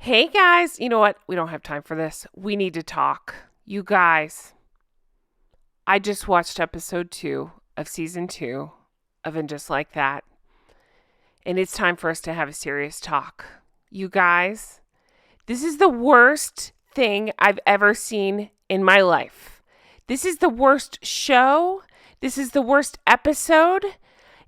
Hey guys, you know what? We don't have time for this. We need to talk. You guys, I just watched episode 2 of season 2 of And Just Like That. And it's time for us to have a serious talk. You guys, this is the worst thing I've ever seen in my life. This is the worst show. This is the worst episode.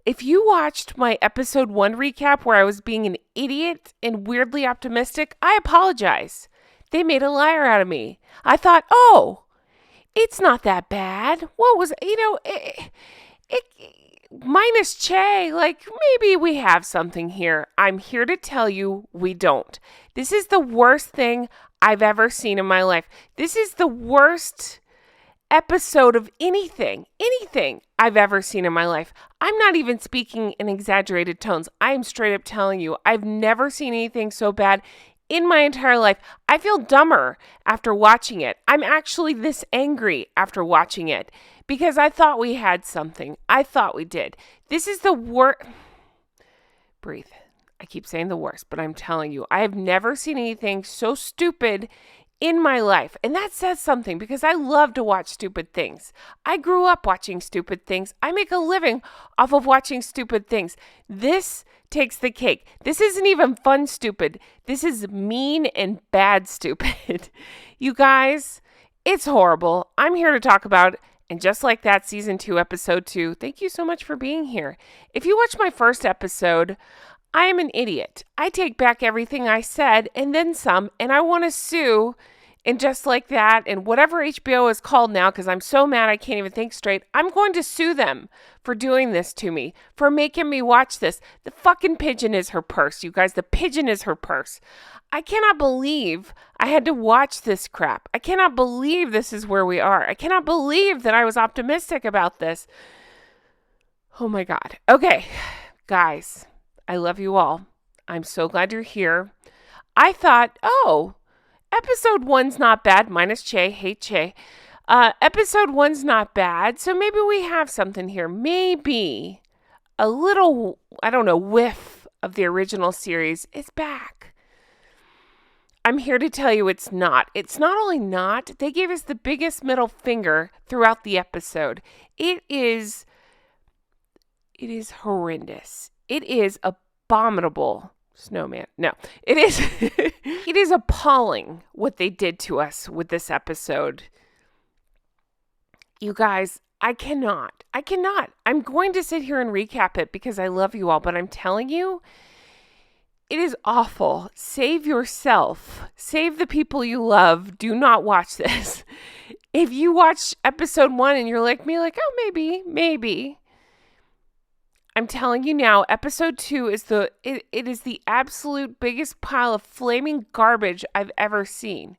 If you watched my episode 1 recap where I was being an idiot and weirdly optimistic, I apologize. They made a liar out of me. I thought, oh, it's not that bad. What was, minus Che, like maybe we have something here. I'm here to tell you we don't. This is the worst thing I've ever seen in my life. This is the worst episode of anything I've ever seen in my life. I'm not even speaking in exaggerated tones. I am straight up telling you, I've never seen anything so bad in my entire life. I feel dumber after watching it. I'm actually this angry after watching it because I thought we had something. I thought we did. This is the worst. Breathe. I keep saying the worst, but I'm telling you, I have never seen anything so stupid in my life. And that says something because I love to watch stupid things. I grew up watching stupid things. I make a living off of watching stupid things. This takes the cake. This isn't even fun stupid. This is mean and bad stupid. You guys, it's horrible. I'm here to talk about And Just Like That season 2, episode 2. Thank you so much for being here. If you watched my first episode, I am an idiot. I take back everything I said and then some, and I want to sue And Just Like That and whatever HBO is called now because I'm so mad I can't even think straight. I'm going to sue them for doing this to me, for making me watch this. The fucking pigeon is her purse, you guys. The pigeon is her purse. I cannot believe I had to watch this crap. I cannot believe this is where we are. I cannot believe that I was optimistic about this. Oh my God. Okay, guys. I love you all. I'm so glad you're here. I thought, oh, episode 1's not bad. Minus Che. Hate Che. Episode 1's not bad. So maybe we have something here. Maybe a little, I don't know, whiff of the original series is back. I'm here to tell you it's not. It's not only not, they gave us the biggest middle finger throughout the episode. It is horrendous. It is abominable. Snowman. No, it is. It is appalling what they did to us with this episode. You guys, I cannot. I'm going to sit here and recap it because I love you all, but I'm telling you, it is awful. Save yourself. Save the people you love. Do not watch this. If you watch episode 1 and you're like me, like, oh, maybe. I'm telling you now, episode 2 is it is the absolute biggest pile of flaming garbage I've ever seen.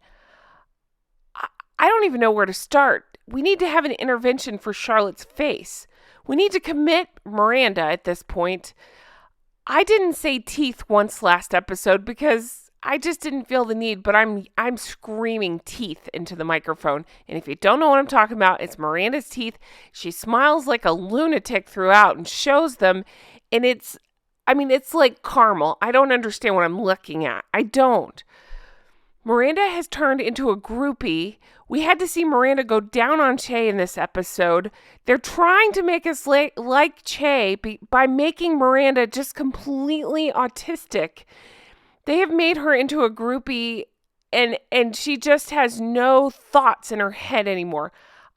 I don't even know where to start. We need to have an intervention for Charlotte's face. We need to commit Miranda at this point. I didn't say teeth once last episode because I just didn't feel the need, but I'm screaming teeth into the microphone. And if you don't know what I'm talking about, it's Miranda's teeth. She smiles like a lunatic throughout and shows them. And it's like caramel. I don't understand what I'm looking at. I don't. Miranda has turned into a groupie. We had to see Miranda go down on Che in this episode. They're trying to make us like Che by making Miranda just completely autistic. They have made her into a groupie and she just has no thoughts in her head anymore.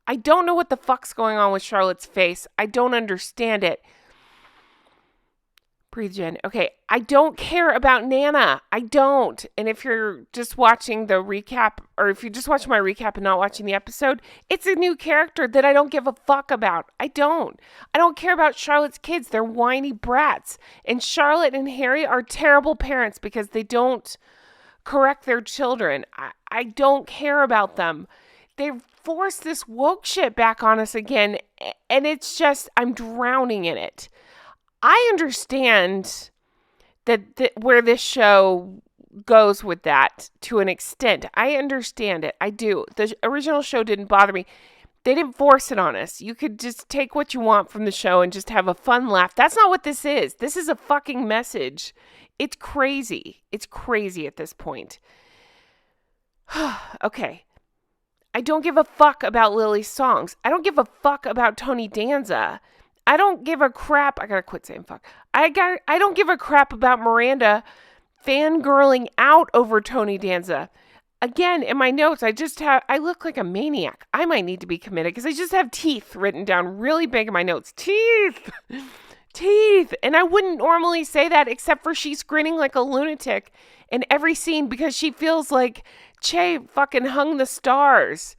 I don't know what the fuck's going on with Charlotte's face. I don't understand it. Breathe, Jen. Okay, I don't care about Nana. I don't. And if you're just watching the recap, or if you're just watching my recap and not watching the episode, it's a new character that I don't give a fuck about. I don't care about Charlotte's kids. They're whiny brats. And Charlotte and Harry are terrible parents because they don't correct their children. I don't care about them. They've forced this woke shit back on us again. And it's just, I'm drowning in it. I understand that where this show goes with that to an extent. I understand it. I do. The original show didn't bother me. They didn't force it on us. You could just take what you want from the show and just have a fun laugh. That's not what this is. This is a fucking message. It's crazy. It's crazy at this point. Okay. I don't give a fuck about Lily's songs. I don't give a fuck about Tony Danza. I don't give a crap. I gotta quit saying fuck. I don't give a crap about Miranda fangirling out over Tony Danza. Again, in my notes, I look like a maniac. I might need to be committed because I just have teeth written down really big in my notes. Teeth! Teeth! And I wouldn't normally say that except for she's grinning like a lunatic in every scene because she feels like Che fucking hung the stars.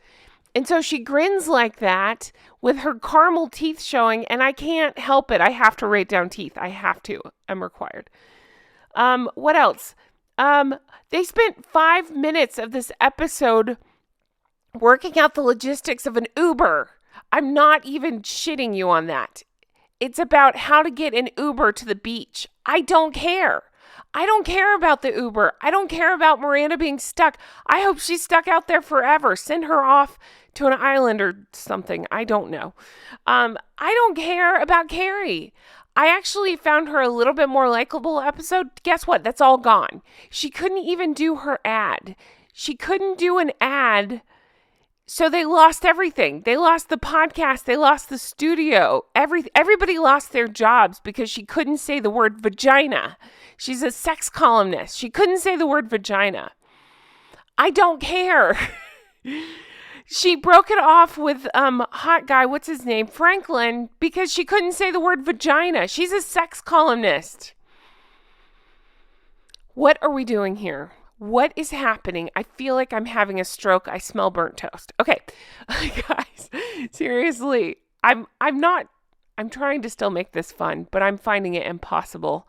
And so she grins like that with her caramel teeth showing, and I can't help it. I have to write down teeth. I have to. I'm required. What else? They spent 5 minutes of this episode working out the logistics of an Uber. I'm not even shitting you on that. It's about how to get an Uber to the beach. I don't care. I don't care about the Uber. I don't care about Miranda being stuck. I hope she's stuck out there forever. Send her off to an island or something. I don't know. I don't care about Carrie. I actually found her a little bit more likable episode. Guess what? That's all gone. She couldn't even do her ad. She couldn't do an ad. So they lost everything. They lost the podcast. They lost the studio. Everybody lost their jobs because she couldn't say the word vagina. She's a sex columnist. She couldn't say the word vagina. I don't care. She broke it off with hot guy, what's his name, Franklyn, because she couldn't say the word vagina. She's a sex columnist. What are we doing here? What is happening? I feel like I'm having a stroke. I smell burnt toast. Okay, guys, seriously, I'm trying to still make this fun, but I'm finding it impossible.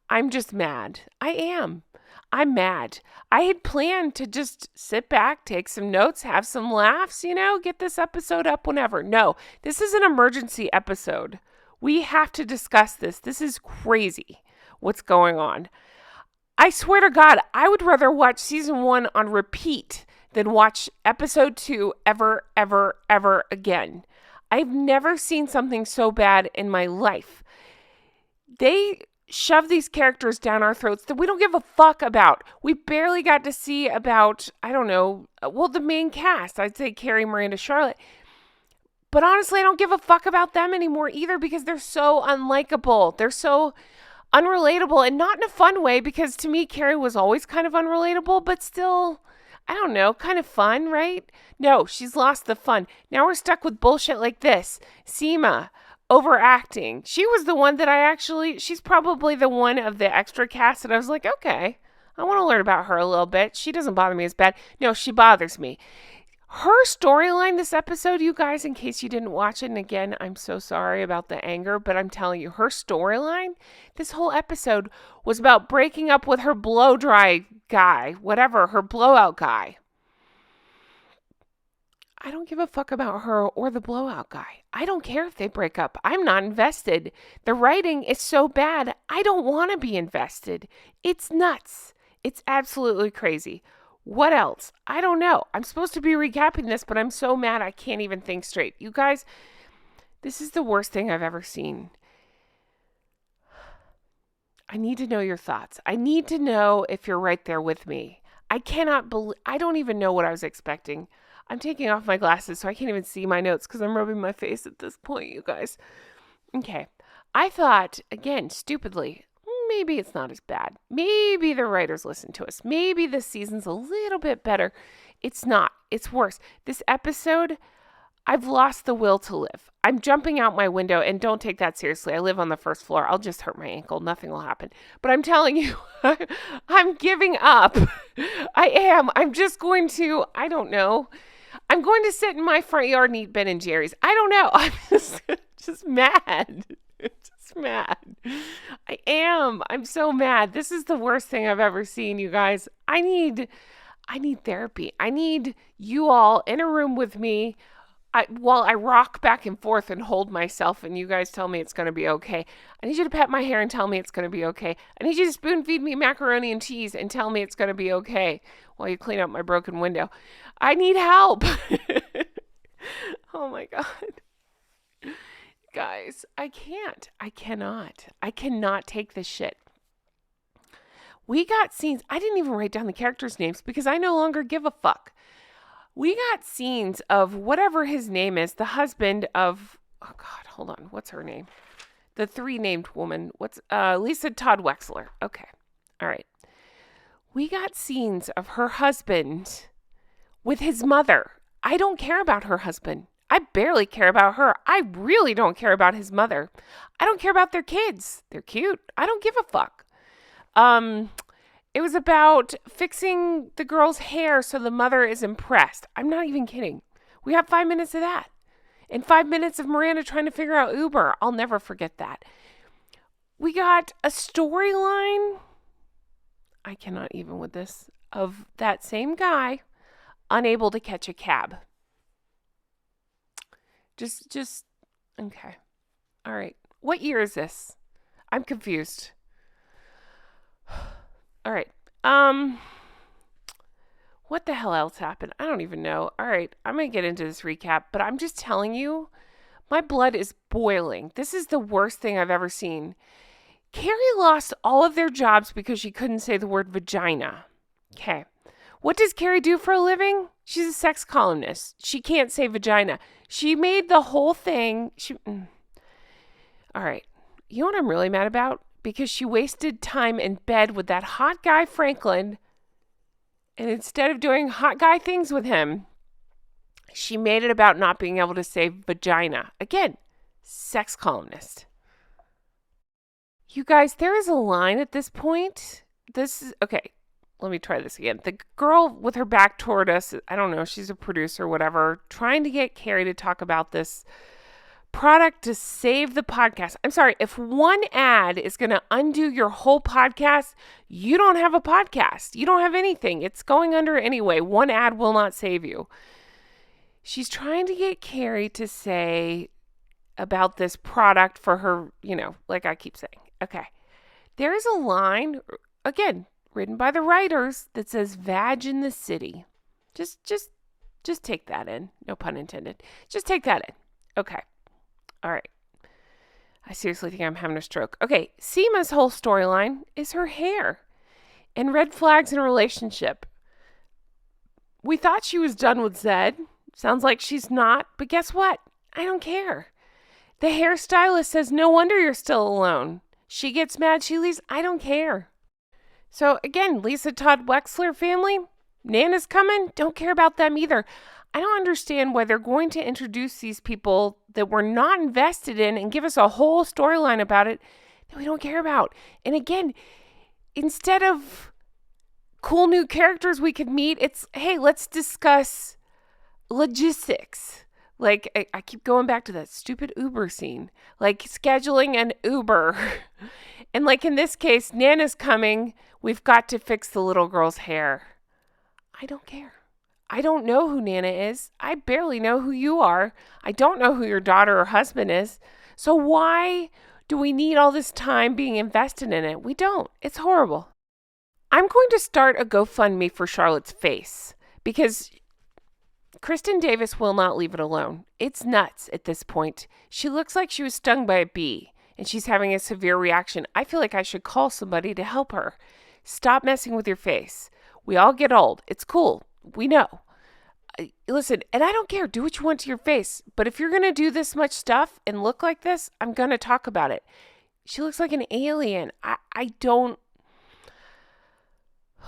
I'm just mad. I'm mad. I had planned to just sit back, take some notes, have some laughs, get this episode up whenever. No, this is an emergency episode. We have to discuss this. This is crazy what's going on. I swear to God, I would rather watch season 1 on repeat than watch episode 2 ever, ever, ever again. I've never seen something so bad in my life. They shove these characters down our throats that we don't give a fuck about. We barely got to see about, the main cast. I'd say Carrie, Miranda, Charlotte. But honestly, I don't give a fuck about them anymore either because they're so unlikable. They're so unrelatable, and not in a fun way, because to me, Carrie was always kind of unrelatable, but still, kind of fun, right? No, she's lost the fun. Now we're stuck with bullshit like this. Seema, overacting. She was the one that she's probably the one of the extra cast that I was like, okay, I want to learn about her a little bit. She doesn't bother me as bad. No, she bothers me. Her storyline this episode, you guys, in case you didn't watch it, and again, I'm so sorry about the anger, but I'm telling you, her storyline, this whole episode was about breaking up with her blow-dry guy, whatever, her blowout guy. I don't give a fuck about her or the blowout guy. I don't care if they break up. I'm not invested. The writing is so bad, I don't want to be invested. It's nuts. It's absolutely crazy. What else? I don't know. I'm supposed to be recapping this, but I'm so mad I can't even think straight. You guys, this is the worst thing I've ever seen. I need to know your thoughts. I need to know if you're right there with me. I don't even know what I was expecting. I'm taking off my glasses so I can't even see my notes because I'm rubbing my face at this point, you guys. Okay. I thought, again, stupidly, maybe it's not as bad. Maybe the writers listen to us. Maybe this season's a little bit better. It's not. It's worse. This episode, I've lost the will to live. I'm jumping out my window, and don't take that seriously. I live on the first floor. I'll just hurt my ankle. Nothing will happen. But I'm telling you, I'm giving up. I am. I'm just going to, I don't know. I'm going to sit in my front yard and eat Ben and Jerry's. I don't know. I'm just mad. Mad. I am. I'm so mad. This is the worst thing I've ever seen, you guys. I need therapy. I need you all in a room with me while I rock back and forth and hold myself, and you guys tell me it's going to be okay. I need you to pet my hair and tell me it's going to be okay. I need you to spoon feed me macaroni and cheese and tell me it's going to be okay while you clean up my broken window. I need help. Oh my God. Guys, I cannot take this shit. We got scenes. I didn't even write down the characters' names because I no longer give a fuck. We got scenes of whatever his name is, the husband of, oh God, hold on. What's her name? The 3 named woman. What's Lisa Todd Wexler. Okay. All right. We got scenes of her husband with his mother. I don't care about her husband. I barely care about her. I really don't care about his mother. I don't care about their kids. They're cute. I don't give a fuck. It was about fixing the girl's hair so the mother is impressed. I'm not even kidding. We have 5 minutes of that. And 5 minutes of Miranda trying to figure out Uber. I'll never forget that. We got a storyline. I cannot even with this. Of that same guy unable to catch a cab. Just, okay. All right. What year is this? I'm confused. All right. What the hell else happened? I don't even know. All right. I'm going to get into this recap, but I'm just telling you, my blood is boiling. This is the worst thing I've ever seen. Carrie lost all of their jobs because she couldn't say the word vagina. Okay. What does Carrie do for a living? She's a sex columnist. She can't say vagina. She made the whole thing. All right. You know what I'm really mad about? Because she wasted time in bed with that hot guy, Franklyn. And instead of doing hot guy things with him, she made it about not being able to say vagina. Again, sex columnist. You guys, there is a line at this point. This is, okay, let me try this again. The girl with her back toward us, I don't know, she's a producer or whatever, trying to get Carrie to talk about this product to save the podcast. I'm sorry, if one ad is going to undo your whole podcast, you don't have a podcast. You don't have anything. It's going under anyway. One ad will not save you. She's trying to get Carrie to say about this product for her, like I keep saying. Okay. There is a line, again, written by the writers that says "Vag in the city." Just take that in. No pun intended. Just take that in. Okay. All right. I seriously think I'm having a stroke. Okay. Seema's whole storyline is her hair and red flags in a relationship. We thought she was done with Zed. Sounds like she's not. But guess what? I don't care. The hairstylist says, no wonder you're still alone. She gets mad. She leaves. I don't care. So again, Lisa Todd Wexler family, Nana's coming. Don't care about them either. I don't understand why they're going to introduce these people that we're not invested in and give us a whole storyline about it that we don't care about. And again, instead of cool new characters we could meet, it's, hey, let's discuss logistics. Like, I keep going back to that stupid Uber scene. Like, scheduling an Uber. And like in this case, Nana's coming. We've got to fix the little girl's hair. I don't care. I don't know who Nana is. I barely know who you are. I don't know who your daughter or husband is. So why do we need all this time being invested in it? We don't. It's horrible. I'm going to start a GoFundMe for Charlotte's face because Kristin Davis will not leave it alone. It's nuts at this point. She looks like she was stung by a bee and she's having a severe reaction. I feel like I should call somebody to help her. Stop messing with your face. We all get old. It's cool. We know. Listen, and I don't care. Do what you want to your face. But if you're going to do this much stuff and look like this, I'm going to talk about it. She looks like an alien. I don't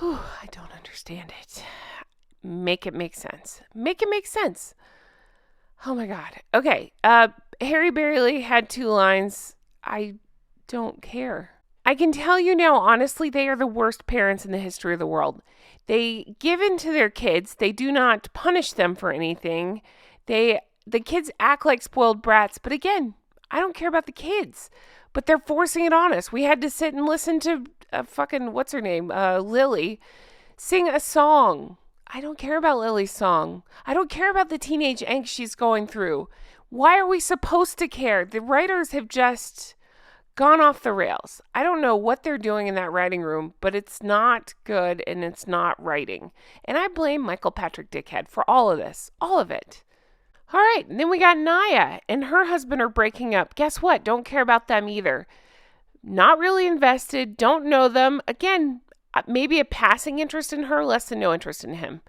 understand it. Make it make sense. Make it make sense. Oh my God. Okay. Harry barely had 2 lines. I don't care. I can tell you now, honestly, they are the worst parents in the history of the world. They give in to their kids. They do not punish them for anything. The kids act like spoiled brats. But again, I don't care about the kids. But they're forcing it on us. We had to sit and listen to what's her name? Lily sing a song. I don't care about Lily's song. I don't care about the teenage angst she's going through. Why are we supposed to care? The writers have just gone off the rails. I don't know what they're doing in that writing room, but it's not good and it's not writing. And I blame Michael Patrick Dickhead for all of this. All of it. All right. And then we got Naya and her husband are breaking up. Guess what? Don't care about them either. Not really invested. Don't know them. Again, maybe a passing interest in her, less than no interest in him.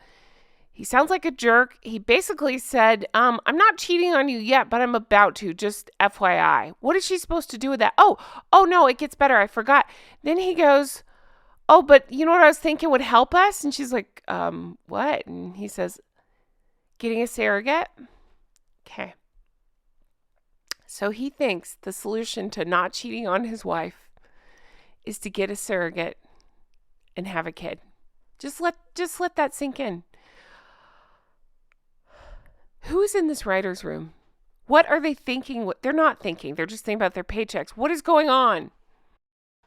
He sounds like a jerk. He basically said, I'm not cheating on you yet, but I'm about to, just FYI. What is she supposed to do with that? Oh, no, it gets better. I forgot. Then he goes, oh, but you know what I was thinking would help us? And she's like, what? And he says, getting a surrogate. Okay. So he thinks the solution to not cheating on his wife is to get a surrogate and have a kid. Just let that sink in. Who's in this writer's room? What are they thinking? What they're not thinking. They're just thinking about their paychecks. What is going on?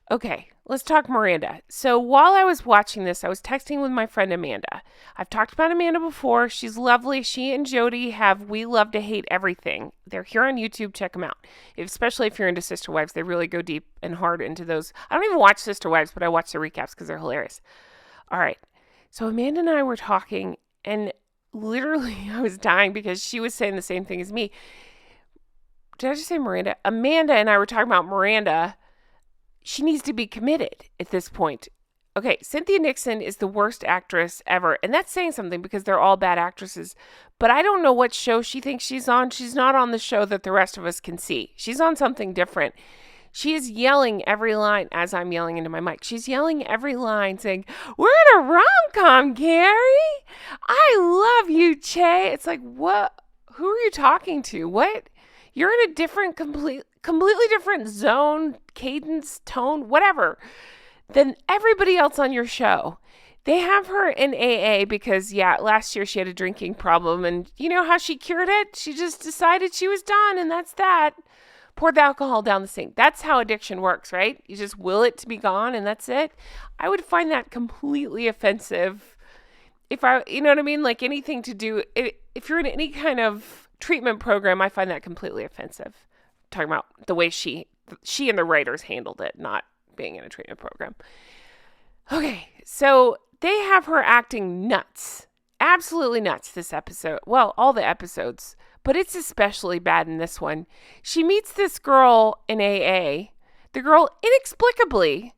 Okay, let's talk Miranda. So while I was watching this, I was texting with my friend Amanda. I've talked about Amanda before. She's lovely. She and Jody have We Love to Hate Everything. They're here on YouTube. Check them out. Especially if you're into Sister Wives. They really go deep and hard into those. I don't even watch Sister Wives, but I watch the recaps because they're hilarious. All right. So Amanda and I were talking, and literally I was dying because she was saying the same thing as me. Did I just say Miranda? Amanda and I were talking about Miranda. She needs to be committed at this point. Okay, Cynthia Nixon is the worst actress ever. And that's saying something because they're all bad actresses. But I don't know what show she thinks she's on. She's not on the show that the rest of us can see. She's on something different. She is yelling every line as I'm yelling into my mic. She's yelling every line saying, we're in a rom-com, Carrie. I love you, Che. It's like, what? Who are you talking to? What? You're in a different, completely different zone, cadence, tone, whatever, than everybody else on your show. They have her in AA because, last year she had a drinking problem. And you know how she cured it? She just decided she was done, and that's that. Poured the alcohol down the sink. That's how addiction works, right? You just will it to be gone, and that's it. I would find that completely offensive. You know what I mean? Like anything to do, if you're in any kind of treatment program, I find that completely offensive. I'm talking about the way she and the writers handled it, not being in a treatment program. Okay, so they have her acting nuts. Absolutely nuts this episode. Well, all the episodes, but it's especially bad in this one. She meets this girl in AA. The girl inexplicably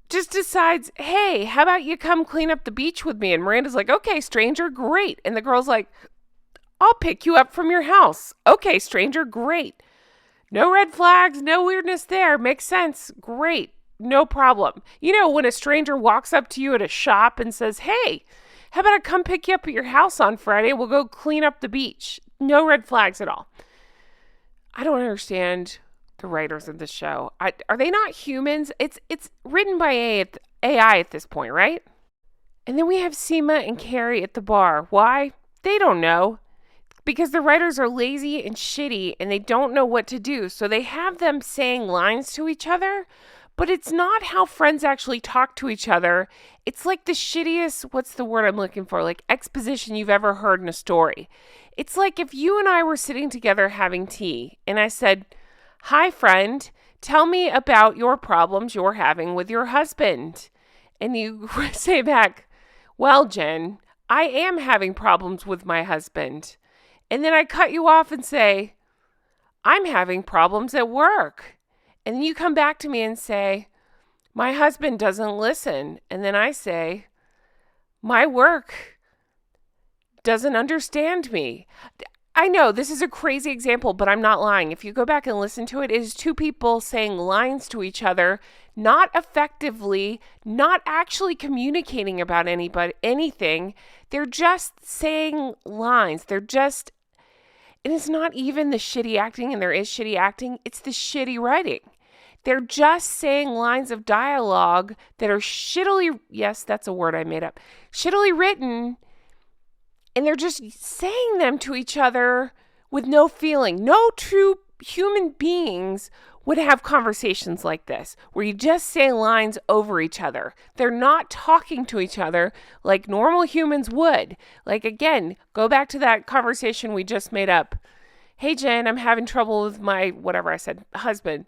just decides, hey, how about you come clean up the beach with me? And Miranda's like, okay, stranger, great. And the girl's like, I'll pick you up from your house. Okay, stranger, great. No red flags, no weirdness there. Makes sense. Great. No problem. You know, when a stranger walks up to you at a shop and says, hey, how about I come pick you up at your house on Friday? We'll go clean up the beach. No red flags at all. I don't understand the writers of the show. Are they not humans? It's written by AI at this point, right? And then we have Seema and Carrie at the bar. Why? They don't know. Because the writers are lazy and shitty and they don't know what to do. So they have them saying lines to each other, but it's not how friends actually talk to each other. It's like the shittiest, what's the word I'm looking for? Like exposition you've ever heard in a story. It's like if you and I were sitting together having tea and I said, hi friend, tell me about your problems you're having with your husband. And you say back, well, Jen, I am having problems with my husband. And then I cut you off and say, I'm having problems at work. And then you come back to me and say, my husband doesn't listen. And then I say, my work doesn't understand me. I know this is a crazy example, but I'm not lying. If you go back and listen to it, it is two people saying lines to each other, not effectively, not actually communicating about anything. They're just saying lines. And it's not even the shitty acting, and there is shitty acting. It's the shitty writing. They're just saying lines of dialogue that are shittily, yes, that's a word I made up, shittily written, and they're just saying them to each other with no feeling. No true human beings would have conversations like this, where you just say lines over each other. They're not talking to each other like normal humans would. Like, again, go back to that conversation we just made up. Hey, Jen, I'm having trouble with my, whatever I said, husband.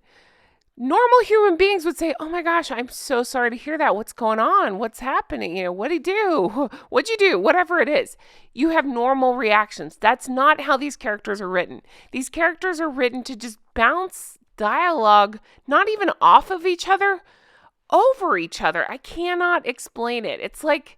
Normal human beings would say, oh my gosh, I'm so sorry to hear that. What's going on? What's happening? What'd he do? What'd you do? Whatever it is. You have normal reactions. That's not how these characters are written. These characters are written to just bounce dialogue, not even off of each other, over each other. I cannot explain it. It's like,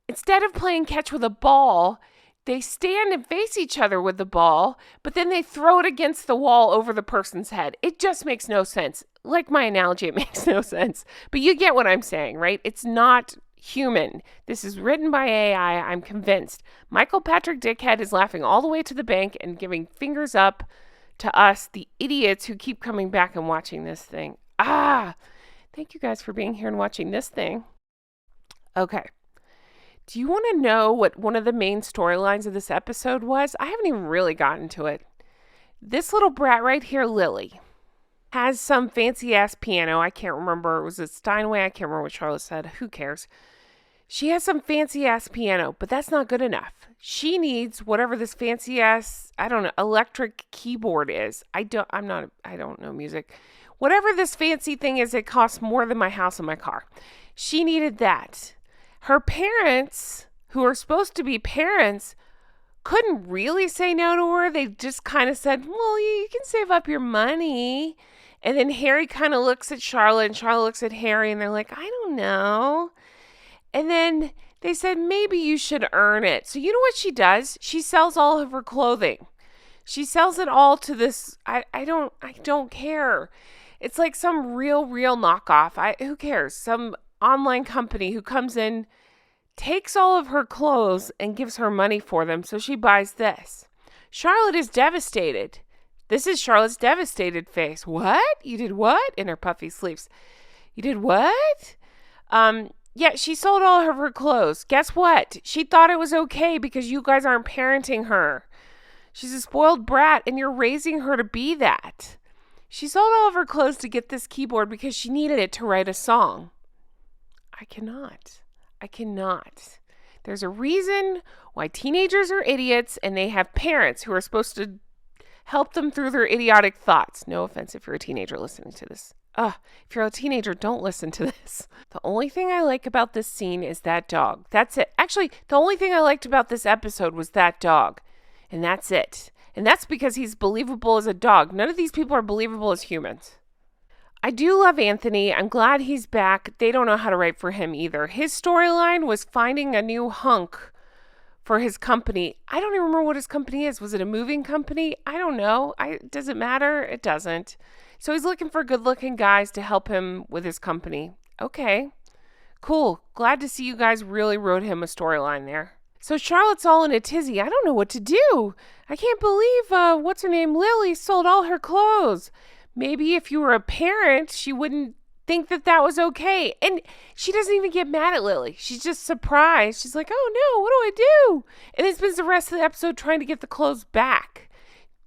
instead of playing catch with a ball, they stand and face each other with the ball, but then they throw it against the wall over the person's head. It just makes no sense. Like my analogy, it makes no sense. But you get what I'm saying, right? It's not human. This is written by AI, I'm convinced. Michael Patrick Dickhead is laughing all the way to the bank and giving fingers up to us, the idiots who keep coming back and watching this thing. Thank you guys for being here and watching this thing. Okay. Do you want to know what one of the main storylines of this episode was? I haven't even really gotten to it. This little brat right here, Lily, has some fancy-ass piano. I can't remember. Was it Steinway? I can't remember what Charlotte said. Who cares? She has some fancy-ass piano, but that's not good enough. She needs whatever this fancy-ass, I don't know, electric keyboard is. I don't know music. Whatever this fancy thing is, it costs more than my house and my car. She needed that. Her parents, who are supposed to be parents, couldn't really say no to her. They just kind of said, well, you can save up your money. And then Harry kind of looks at Charlotte, and Charlotte looks at Harry, and they're like, I don't know. And then they said, maybe you should earn it. So you know what she does? She sells all of her clothing. She sells it all to this, I don't care. It's like some real knockoff. Who cares? Some online company who comes in, takes all of her clothes and gives her money for them, so she buys this. Charlotte is devastated. This is Charlotte's devastated face. What? You did what? In her puffy sleeves. You did what? Yeah, she sold all of her clothes. Guess what? She thought it was okay because you guys aren't parenting her. She's a spoiled brat and you're raising her to be that. She sold all of her clothes to get this keyboard because she needed it to write a song. I cannot. There's a reason why teenagers are idiots and they have parents who are supposed to help them through their idiotic thoughts. No offense if you're a teenager listening to this. If you're a teenager, don't listen to this. The only thing I like about this scene is that dog. That's it. Actually, the only thing I liked about this episode was that dog. And that's it. And that's because he's believable as a dog. None of these people are believable as humans. I do love Anthony. I'm glad he's back. They don't know how to write for him either. His storyline was finding a new hunk for his company. I don't even remember what his company is. Was it a moving company? I don't know. Does it matter? It doesn't. So he's looking for good-looking guys to help him with his company. Okay. Cool. Glad to see you guys really wrote him a storyline there. So Charlotte's all in a tizzy. I don't know what to do. I can't believe, what's her name? Lily sold all her clothes. Maybe if you were a parent, she wouldn't think that that was okay. And she doesn't even get mad at Lily. She's just surprised. She's like, oh no, what do I do? And then spends the rest of the episode trying to get the clothes back.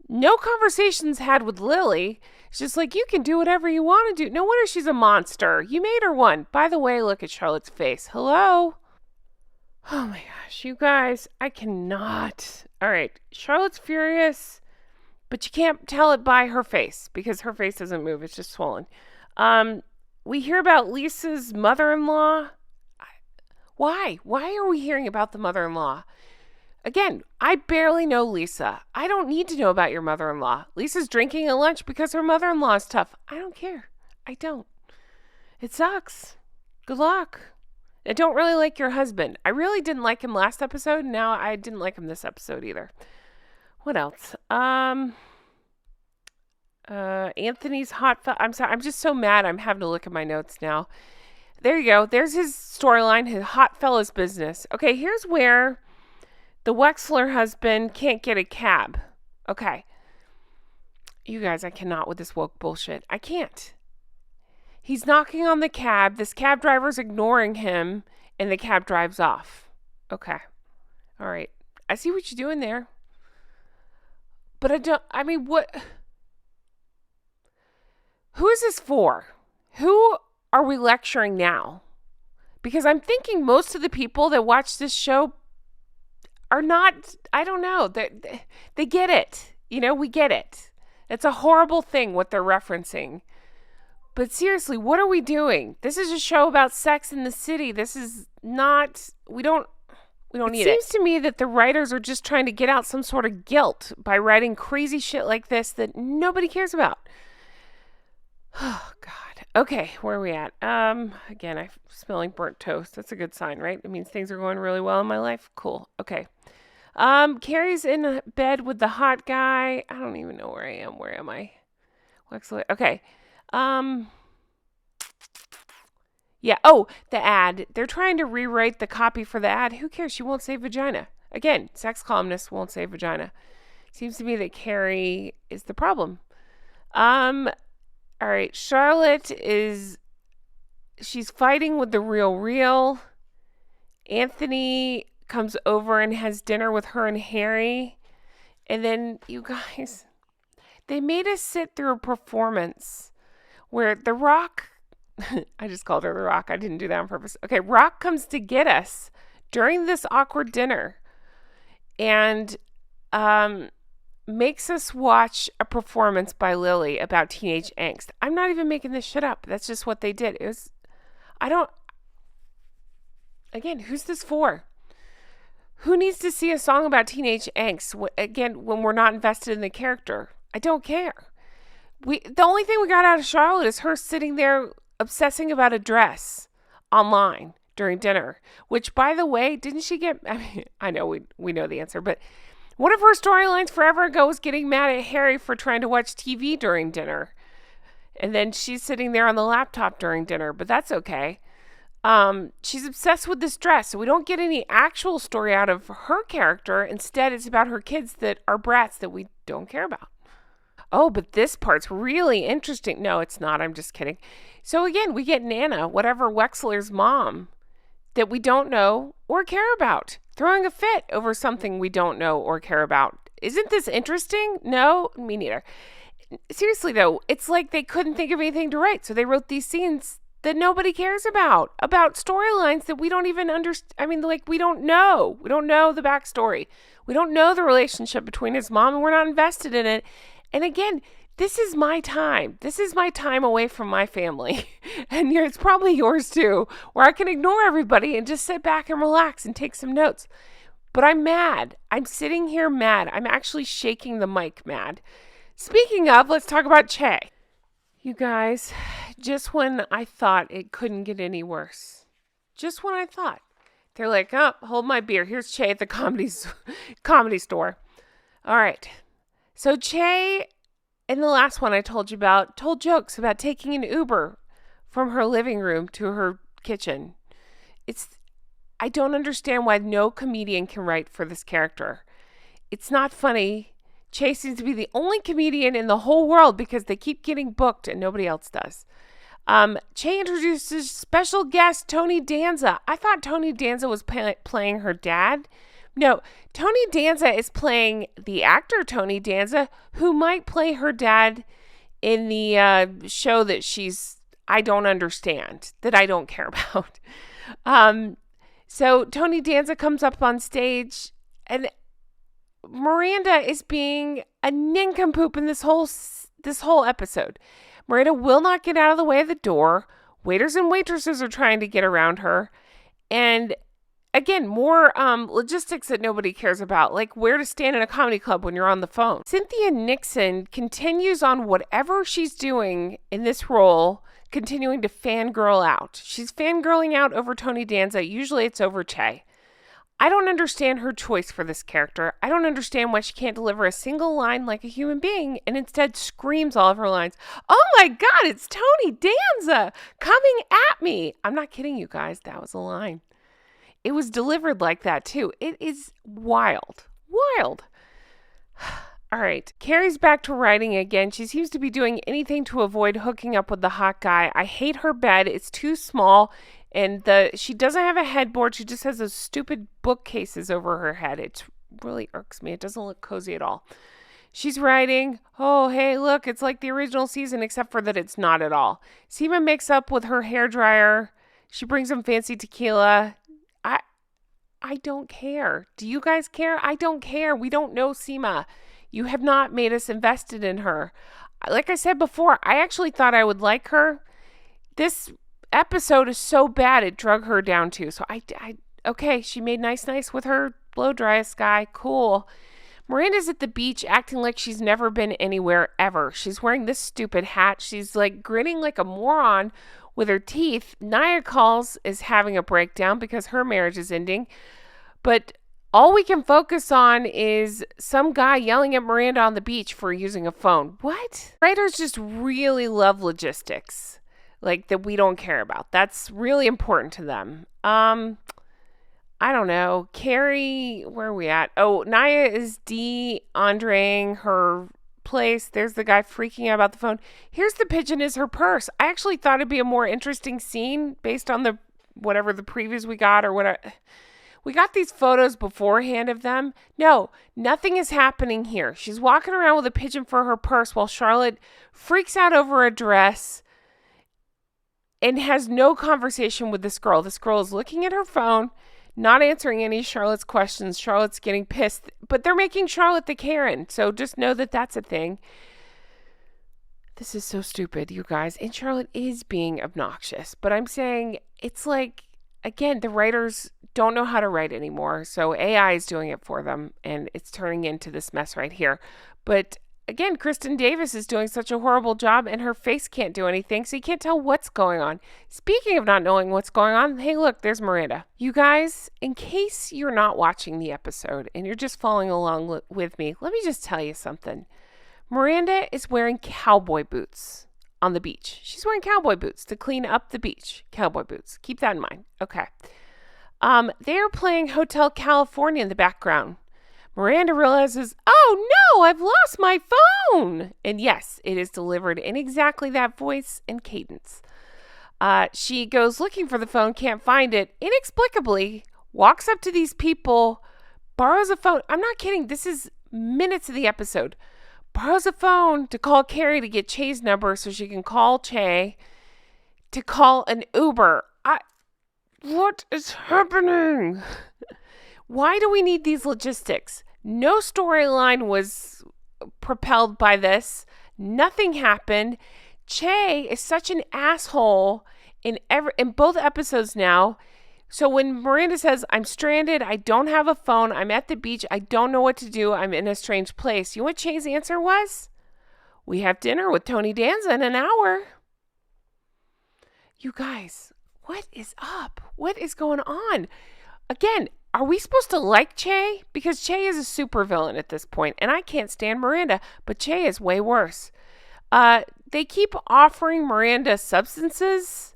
No conversations had with Lily. It's just like, you can do whatever you want to do. No wonder she's a monster. You made her one. By the way, look at Charlotte's face. Hello? Oh my gosh, you guys, I cannot. All right, Charlotte's furious. But you can't tell it by her face because her face doesn't move. It's just swollen. We hear about Lisa's mother-in-law. Why? Why are we hearing about the mother-in-law? Again, I barely know Lisa. I don't need to know about your mother-in-law. Lisa's drinking at lunch because her mother-in-law is tough. I don't care. I don't. It sucks. Good luck. I don't really like your husband. I really didn't like him last episode. Now I didn't like him this episode either. What else? Anthony's hot. I'm sorry. I'm just so mad. I'm having to look at my notes now. There you go. There's his storyline, his hot fella's business. Okay, here's where the Wexler husband can't get a cab. Okay. You guys, I cannot with this woke bullshit. I can't. He's knocking on the cab. This cab driver's ignoring him, and the cab drives off. Okay. All right. I see what you're doing there. But what? Who is this for? Who are we lecturing now? Because I'm thinking most of the people that watch this show are not, I don't know, they get it. You know, we get it. It's a horrible thing what they're referencing. But seriously, what are we doing? This is a show about sex in the city. This is not, we don't need it. It seems to me that the writers are just trying to get out some sort of guilt by writing crazy shit like this that nobody cares about. Oh, God. Okay, where are we at? Again, I'm smelling burnt toast. That's a good sign, right? It means things are going really well in my life. Cool. Okay. Carrie's in bed with the hot guy. I don't even know where I am. Where am I? Wexley. Okay. Yeah. Oh, the ad. They're trying to rewrite the copy for the ad. Who cares? She won't say vagina. Again, sex columnists won't say vagina. Seems to me that Carrie is the problem. All right. Charlotte she's fighting with the real. Anthony comes over and has dinner with her and Harry. And then, you guys, they made us sit through a performance where The Rock, I just called her The Rock. I didn't do that on purpose. Okay, Rock comes to get us during this awkward dinner and makes us watch a performance by Lily about teenage angst. I'm not even making this shit up. That's just what they did. Again, who's this for? Who needs to see a song about teenage angst, again, when we're not invested in the character? I don't care. The only thing we got out of Charlotte is her sitting there obsessing about a dress online during dinner, which, by the way, didn't she get... I mean, I know we know the answer, but one of her storylines forever ago was getting mad at Harry for trying to watch TV during dinner. And then she's sitting there on the laptop during dinner, but that's okay. She's obsessed with this dress, so we don't get any actual story out of her character. Instead, it's about her kids that are brats that we don't care about. Oh, but this part's really interesting. No, it's not. I'm just kidding. So again, we get Nana, whatever Wexler's mom, that we don't know or care about, throwing a fit over something we don't know or care about. Isn't this interesting? No, me neither. Seriously, though, it's like they couldn't think of anything to write, so they wrote these scenes that nobody cares about storylines that we don't even understand. I mean, like, we don't know. We don't know the backstory. We don't know the relationship between his mom, and we're not invested in it. And again, this is my time. This is my time away from my family. And it's probably yours too, where I can ignore everybody and just sit back and relax and take some notes. But I'm mad. I'm sitting here mad. I'm actually shaking the mic mad. Speaking of, let's talk about Che. You guys, just when I thought it couldn't get any worse, just when I thought, they're like, oh, hold my beer. Here's Che at the comedy store. All right. So Che, in the last one I told you about, told jokes about taking an Uber from her living room to her kitchen. I don't understand why no comedian can write for this character. It's not funny. Che seems to be the only comedian in the whole world because they keep getting booked and nobody else does. Che introduces special guest Tony Danza. I thought Tony Danza was playing her dad. No, Tony Danza is playing the actor Tony Danza, who might play her dad in the show that I don't understand, that I don't care about. So Tony Danza comes up on stage, and Miranda is being a nincompoop in this whole episode. Miranda will not get out of the way of the door. Waiters and waitresses are trying to get around her. And again, more logistics that nobody cares about, like where to stand in a comedy club when you're on the phone. Cynthia Nixon continues on whatever she's doing in this role, continuing to fangirl out. She's fangirling out over Tony Danza. Usually it's over Che. I don't understand her choice for this character. I don't understand why she can't deliver a single line like a human being and instead screams all of her lines. Oh my God, it's Tony Danza coming at me. I'm not kidding you guys. That was a line. It was delivered like that too. It is wild. Wild. All right. Carrie's back to writing again. She seems to be doing anything to avoid hooking up with the hot guy. I hate her bed. It's too small. And she doesn't have a headboard. She just has those stupid bookcases over her head. It really irks me. It doesn't look cozy at all. She's writing, oh, hey, look, it's like the original season, except for that it's not at all. Seema makes up with her hairdryer. She brings him fancy tequila. I don't care. Do you guys care? I don't care. We don't know Seema. You have not made us invested in her. Like I said before, I actually thought I would like her. This episode is so bad it drug her down too. So okay, she made nice with her blow dryest guy. Cool. Miranda's at the beach acting like she's never been anywhere ever. She's wearing this stupid hat. She's like grinning like a moron with her teeth. Nia calls is having a breakdown because her marriage is ending. But all we can focus on is some guy yelling at Miranda on the beach for using a phone. What? Writers just really love logistics, like that we don't care about. That's really important to them. I don't know. Carrie, where are we at? Oh, Nia is de-Andreing her place. There's the guy freaking out about the phone. Here's the pigeon is her purse. I actually thought it'd be a more interesting scene based on the whatever the previews we got or whatever. We got these photos beforehand of them. No, nothing is happening here. She's walking around with a pigeon for her purse while Charlotte freaks out over a dress and has no conversation with this girl. This girl is looking at her phone, not answering any of Charlotte's questions. Charlotte's getting pissed, but they're making Charlotte the Karen. So just know that that's a thing. This is so stupid, you guys. And Charlotte is being obnoxious. But I'm saying it's like, again, the writers don't know how to write anymore. So AI is doing it for them. And it's turning into this mess right here. But again, Kristin Davis is doing such a horrible job and her face can't do anything, so you can't tell what's going on. Speaking of not knowing what's going on, hey, look, there's Miranda. You guys, in case you're not watching the episode and you're just following along with me, let me just tell you something. Miranda is wearing cowboy boots on the beach. She's wearing cowboy boots to clean up the beach. Cowboy boots. Keep that in mind. Okay. They're playing Hotel California in the background. Miranda realizes, oh no, I've lost my phone. And yes, it is delivered in exactly that voice and cadence. She goes looking for the phone, can't find it. Inexplicably, walks up to these people, borrows a phone. I'm not kidding. This is minutes of the episode. Borrows a phone to call Carrie to get Che's number so she can call Che to call an Uber. What is happening? Why do we need these logistics? No storyline was propelled by this. Nothing happened. Che is such an asshole in both episodes now. So when Miranda says, I'm stranded, I don't have a phone, I'm at the beach, I don't know what to do, I'm in a strange place. You know what Che's answer was? We have dinner with Tony Danza in an hour. You guys, what is up? What is going on? Again, are we supposed to like Che? Because Che is a supervillain at this point, and I can't stand Miranda, but Che is way worse. They keep offering Miranda substances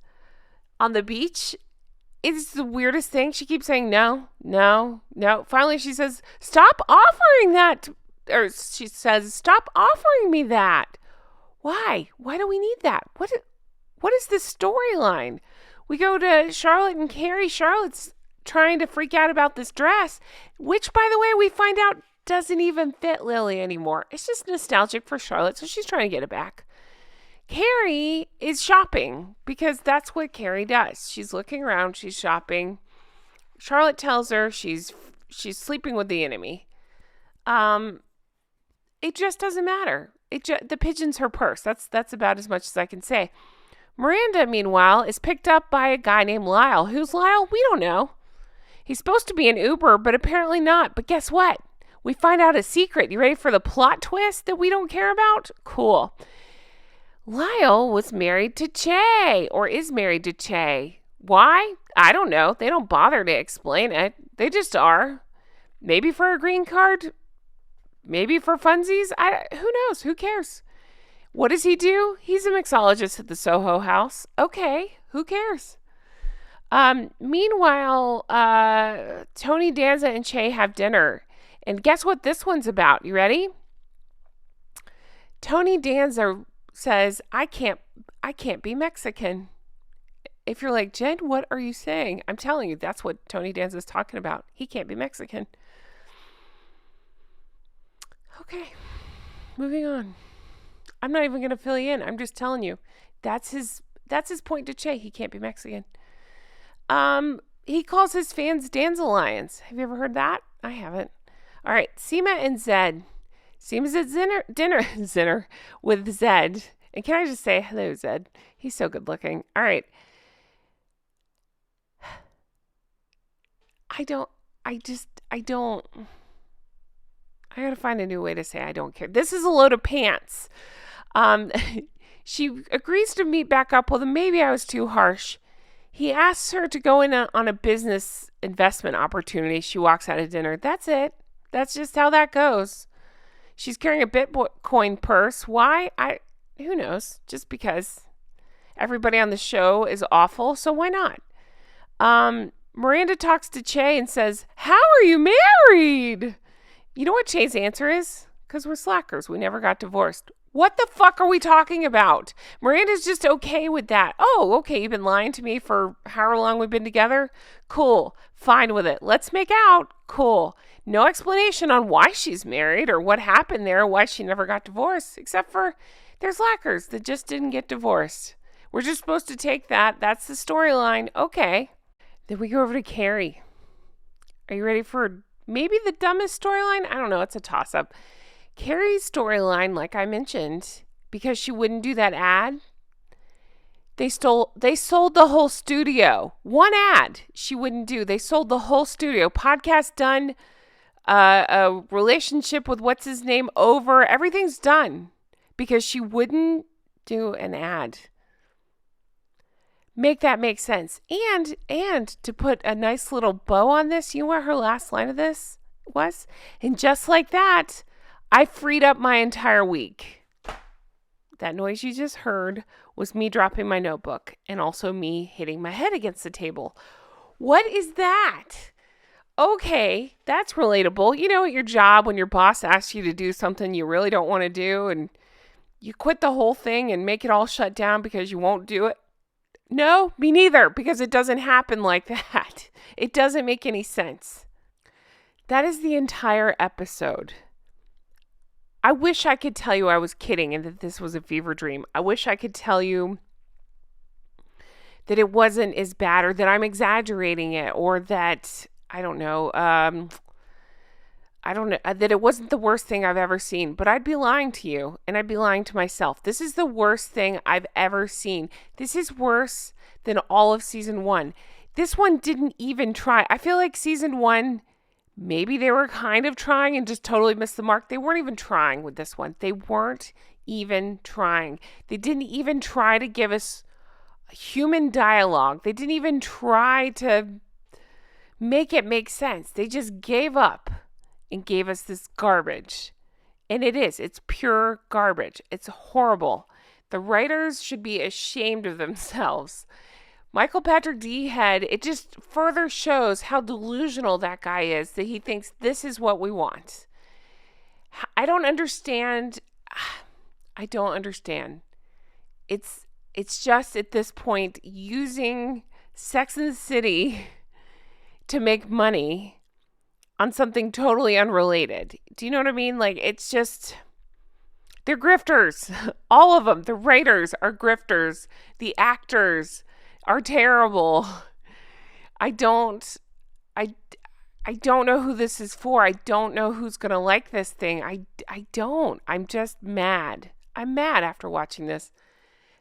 on the beach. It's the weirdest thing. She keeps saying no, no, no. Finally, she says, stop offering that. Or she says, stop offering me that. Why? Why do we need that? What is this storyline? We go to Charlotte and Carrie. Charlotte's trying to freak out about this dress, which, by the way, we find out doesn't even fit Lily anymore. It's just nostalgic for Charlotte, so she's trying to get it back. Carrie is shopping because that's what Carrie does. She's looking around, she's shopping. Charlotte tells her she's sleeping with the enemy. It just doesn't matter. The pigeon's her purse. That's about as much as I can say. Miranda, meanwhile, is picked up by a guy named Lyle. Who's Lyle? We don't know. He's supposed to be an Uber, but apparently not. But guess what? We find out a secret. You ready for the plot twist that we don't care about? Cool. Lyle was married to Che, or is married to Che. Why? I don't know. They don't bother to explain it. They just are. Maybe for a green card. Maybe for funsies. Who knows? Who cares? What does he do? He's a mixologist at the Soho House. Okay, who cares? Meanwhile, Tony Danza and Che have dinner. And guess what this one's about? You ready? Tony Danza says, I can't be Mexican. If you're like, Jen, what are you saying? I'm telling you, that's what Tony Danza is talking about. He can't be Mexican. Okay, moving on. I'm not even going to fill you in. I'm just telling you. That's his point to Che. He can't be Mexican. He calls his fans Danza Lions. Have you ever heard that? I haven't. All right, Seema and Zed. Seema's at dinner with Zed. And can I just say, hello, Zed. He's so good looking. All right. I got to find a new way to say I don't care. This is a load of pants. She agrees to meet back up. Well, then maybe I was too harsh. He asks her to go in on a business investment opportunity. She walks out of dinner. That's it. That's just how that goes. She's carrying a Bitcoin purse. Why? Who knows? Just because everybody on the show is awful, so why not? Miranda talks to Che and says, "How are you married?" You know what Che's answer is? Because we're slackers. We never got divorced. What the fuck are we talking about? Miranda's just okay with that. Oh, okay, you've been lying to me for however long we've been together? Cool. Fine with it. Let's make out. Cool. No explanation on why she's married or what happened there, why she never got divorced, except for there's slackers that just didn't get divorced. We're just supposed to take that. That's the storyline. Okay. Then we go over to Carrie. Are you ready for maybe the dumbest storyline? I don't know. It's a toss-up. Carrie's storyline, like I mentioned, because she wouldn't do that ad, they sold the whole studio. One ad she wouldn't do. They sold the whole studio. Podcast done. A relationship with what's his name over. Everything's done because she wouldn't do an ad. Make that make sense. And to put a nice little bow on this, you know what her last line of this was? And just like that, I freed up my entire week. That noise you just heard was me dropping my notebook and also me hitting my head against the table. What is that? Okay, that's relatable. You know, at your job when your boss asks you to do something you really don't want to do and you quit the whole thing and make it all shut down because you won't do it. No, me neither, because it doesn't happen like that. It doesn't make any sense. That is the entire episode. I wish I could tell you I was kidding and that this was a fever dream. I wish I could tell you that it wasn't as bad or that I'm exaggerating it or that, I don't know, that it wasn't the worst thing I've ever seen. But I'd be lying to you and I'd be lying to myself. This is the worst thing I've ever seen. This is worse than all of season 1. This one didn't even try. I feel like season 1... maybe they were kind of trying and just totally missed the mark. They weren't even trying with this one. They weren't even trying. They didn't even try to give us human dialogue. They didn't even try to make it make sense. They just gave up and gave us this garbage. And it's pure garbage. It's horrible. The writers should be ashamed of themselves. Michael Patrick D. Head, it just further shows how delusional that guy is, that he thinks this is what we want. I don't understand. It's just at this point using Sex and the City to make money on something totally unrelated. Do you know what I mean? Like, it's just, they're grifters. All of them. The writers are grifters. The actors are terrible. I don't know who this is for. I don't know who's going to like this thing. I don't. I'm just mad. I'm mad after watching this.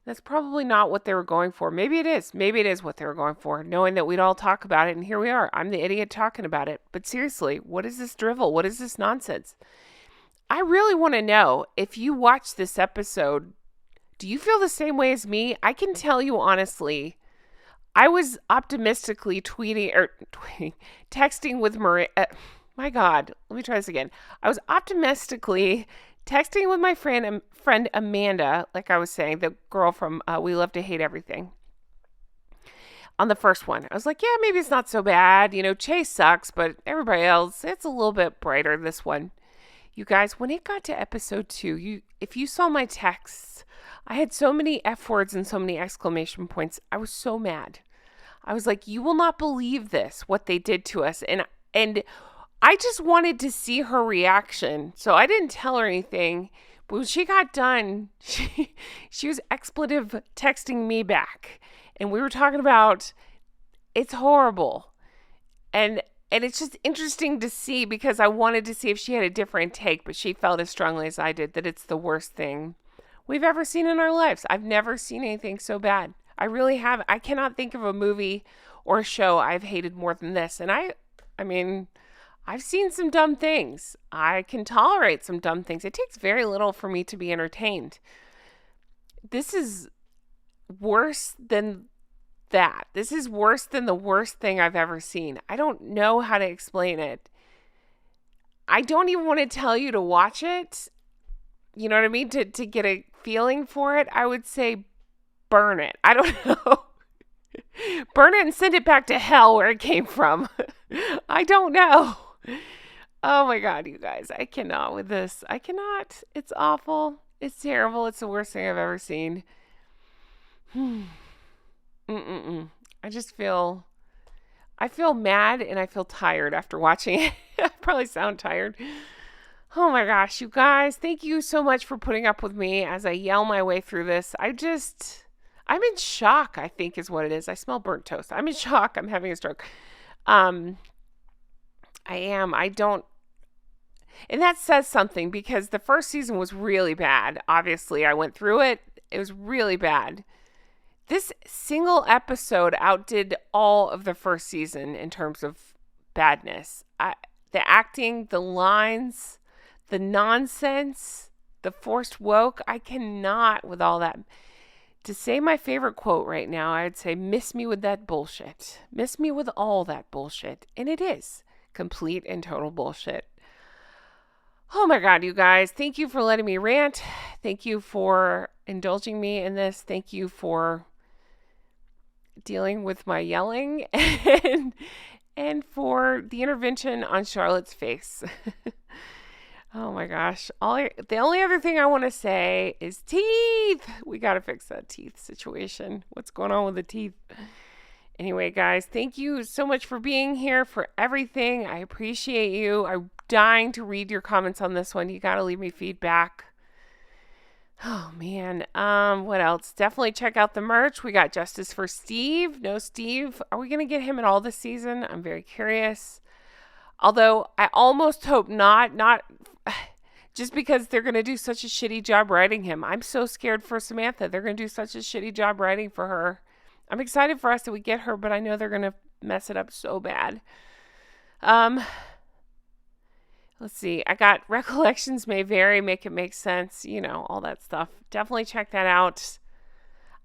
That's probably not what they were going for. Maybe it is. Maybe it is what they were going for, knowing that we'd all talk about it, and here we are. I'm the idiot talking about it. But seriously, what is this drivel? What is this nonsense? I really want to know, if you watch this episode, do you feel the same way as me? I can tell you honestly, I was optimistically texting with Miranda. My God, let me try this again. I was optimistically texting with my friend Amanda, like I was saying, the girl from We Love to Hate Everything. On the first one, I was like, yeah, maybe it's not so bad. You know, Chase sucks, but everybody else, it's a little bit brighter, this one. You guys, when it got to episode 2, if you saw my texts, I had so many F words and so many exclamation points. I was so mad. I was like, you will not believe this, what they did to us. And I just wanted to see her reaction. So I didn't tell her anything. But when she got done, she was expletive texting me back. And we were talking about, it's horrible. And it's just interesting to see, because I wanted to see if she had a different take, but she felt as strongly as I did that it's the worst thing we've ever seen in our lives. I've never seen anything so bad. I really haven't. I cannot think of a movie or a show I've hated more than this. And I mean, I've seen some dumb things. I can tolerate some dumb things. It takes very little for me to be entertained. This is worse than that. This is worse than the worst thing I've ever seen. I don't know how to explain it. I don't even want to tell you to watch it. You know what I mean? To get a feeling for it, I would say burn it. I don't know. Burn it and send it back to hell where it came from. I don't know. Oh my God, you guys. I cannot with this. I cannot. It's awful. It's terrible. It's the worst thing I've ever seen. I just feel mad and I feel tired after watching it. I probably sound tired. Oh my gosh, you guys, thank you so much for putting up with me as I yell my way through this. I'm in shock, I think is what it is. I smell burnt toast. I'm in shock. I'm having a stroke. I am. And that says something because the first season was really bad. Obviously, I went through it. It was really bad. This single episode outdid all of the first season in terms of badness. The acting, the lines, the nonsense, the forced woke. I cannot with all that. To say my favorite quote right now, I'd say, miss me with that bullshit. Miss me with all that bullshit. And it is complete and total bullshit. Oh my God, you guys. Thank you for letting me rant. Thank you for indulging me in this. Thank you for dealing with my yelling and for the intervention on Charlotte's face. Oh my gosh. The only other thing I want to say is teeth. We got to fix that teeth situation. What's going on with the teeth? Anyway, guys, thank you so much for being here, for everything. I appreciate you. I'm dying to read your comments on this one. You got to leave me feedback. Oh, man. What else? Definitely check out the merch. We got Justice for Steve. No Steve. Are we going to get him at all this season? I'm very curious. Although I almost hope not just because they're going to do such a shitty job writing him. I'm so scared for Samantha. They're going to do such a shitty job writing for her. I'm excited for us that we get her, but I know they're going to mess it up so bad. Let's see. I got recollections may vary, make it make sense, all that stuff. Definitely check that out.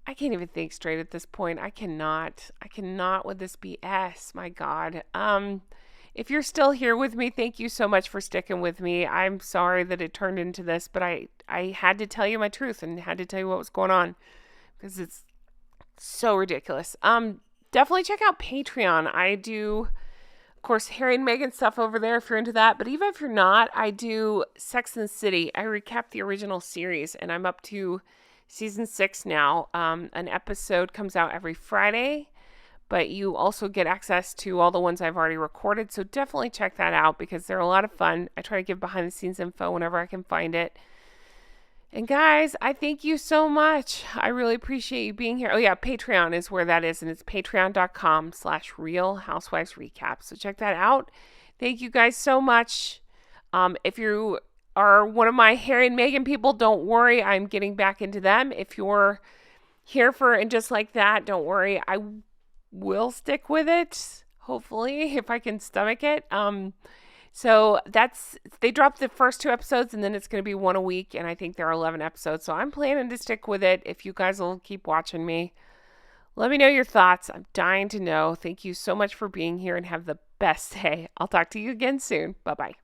I can't even think straight at this point. I cannot with this BS. My God. If you're still here with me, thank you so much for sticking with me. I'm sorry that it turned into this, but I had to tell you my truth and had to tell you what was going on because it's so ridiculous. Definitely check out Patreon. I do, of course, Harry and Meghan stuff over there if you're into that. But even if you're not, I do Sex and the City. I recap the original series, and I'm up to season 6 now. An episode comes out every Friday, but you also get access to all the ones I've already recorded. So definitely check that out because they're a lot of fun. I try to give behind the scenes info whenever I can find it. And guys, I thank you so much. I really appreciate you being here. Oh yeah, Patreon is where that is. And it's patreon.com/Real Housewives Recap. So check that out. Thank you guys so much. If you are one of my Harry and Meghan people, don't worry. I'm getting back into them. If you're here for and just like that, don't worry. I will stick with it. Hopefully, if I can stomach it. So they dropped the first 2 episodes and then it's going to be 1 a week. And I think there are 11 episodes. So I'm planning to stick with it. If you guys will keep watching me, let me know your thoughts. I'm dying to know. Thank you so much for being here and have the best day. I'll talk to you again soon. Bye-bye.